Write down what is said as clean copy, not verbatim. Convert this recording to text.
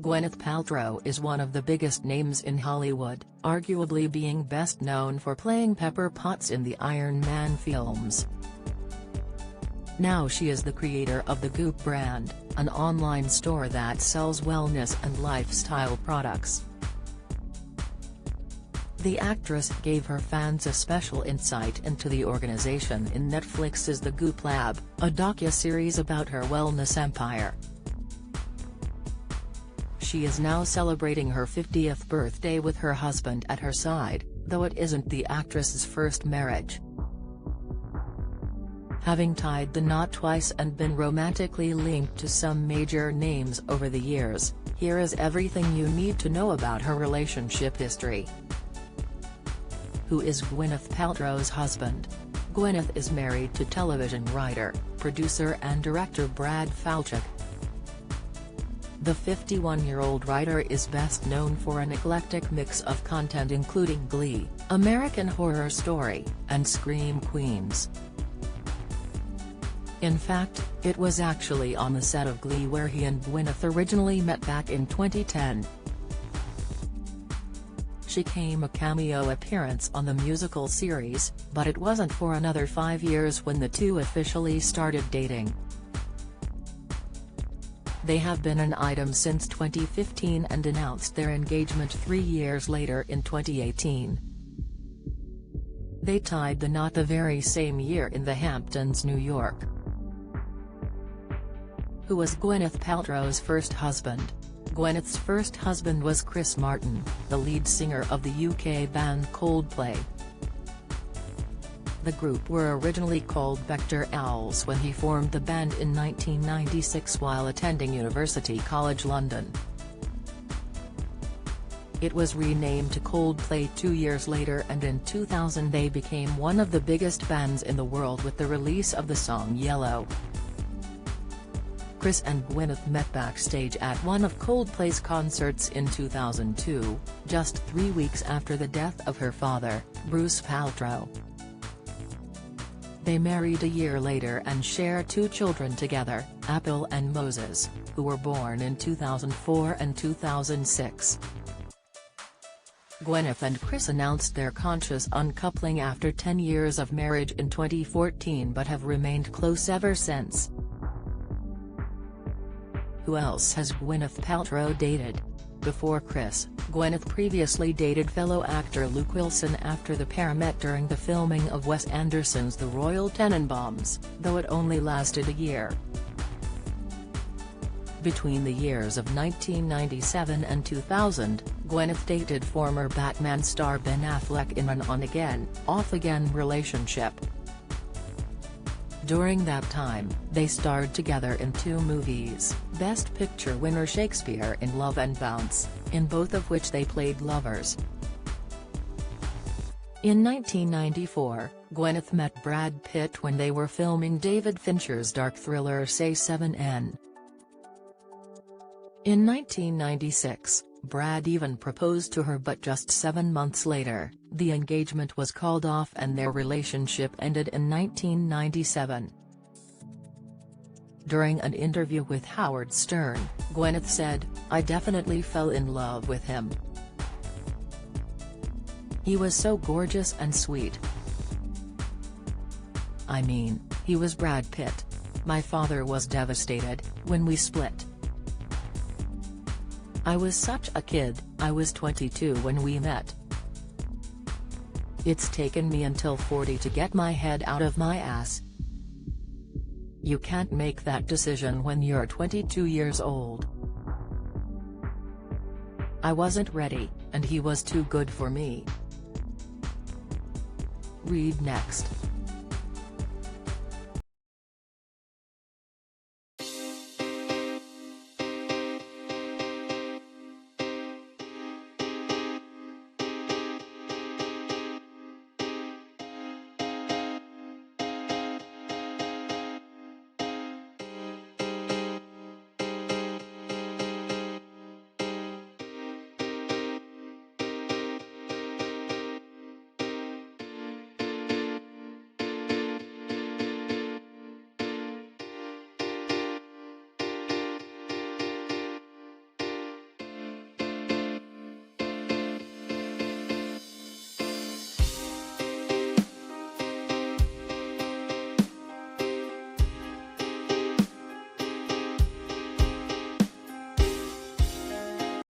Gwyneth Paltrow is one of the biggest names in Hollywood, arguably being best known for playing Pepper Potts in the Iron Man films. Now she is the creator of the Goop brand, an online store that sells wellness and lifestyle products. The actress gave her fans a special insight into the organization in Netflix's The Goop Lab, a docu-series about her wellness empire. She is now celebrating her 50th birthday with her husband at her side, though it isn't the actress's first marriage. Having tied the knot twice and been romantically linked to some major names over the years, here is everything you need to know about her relationship history. Who is Gwyneth Paltrow's husband? Gwyneth is married to television writer, producer and director Brad Falchuk. The 51-year-old writer is best known for an eclectic mix of content including Glee, American Horror Story, and Scream Queens. In fact, it was actually on the set of Glee where he and Gwyneth originally met back in 2010. She came a cameo appearance on the musical series, but it wasn't for another 5 years when the two officially started dating. They have been an item since 2015 and announced their engagement 3 years later in 2018. They tied the knot the very same year in the Hamptons, New York. Who was Gwyneth Paltrow's first husband? Gwyneth's first husband was Chris Martin, the lead singer of the UK band Coldplay. The group were originally called Vector Owls when he formed the band in 1996 while attending University College London. It was renamed to Coldplay 2 years later, and in 2000 they became one of the biggest bands in the world with the release of the song Yellow. Chris and Gwyneth met backstage at one of Coldplay's concerts in 2002, just 3 weeks after the death of her father, Bruce Paltrow. They married a year later and share 2 children together, Apple and Moses, who were born in 2004 and 2006. Gwyneth and Chris announced their conscious uncoupling after 10 years of marriage in 2014 but have remained close ever since. Who else has Gwyneth Paltrow dated? Before Chris, Gwyneth previously dated fellow actor Luke Wilson after the pair met during the filming of Wes Anderson's The Royal Tenenbaums, though it only lasted a year. Between the years of 1997 and 2000, Gwyneth dated former Batman star Ben Affleck in an on-again, off-again relationship. During that time, they starred together in 2 movies, Best Picture winner Shakespeare in Love and Bounce, in both of which they played lovers. In 1994, Gwyneth met Brad Pitt when they were filming David Fincher's dark thriller Say 7N. In 1996, Brad even proposed to her, but just 7 months later, the engagement was called off and their relationship ended in 1997. During an interview with Howard Stern, Gwyneth said, "I definitely fell in love with him. He was so gorgeous and sweet. I mean, he was Brad Pitt. My father was devastated when we split. I was such a kid, I was 22 when we met. It's taken me until 40 to get my head out of my ass. You can't make that decision when you're 22 years old. I wasn't ready, and he was too good for me." Read next.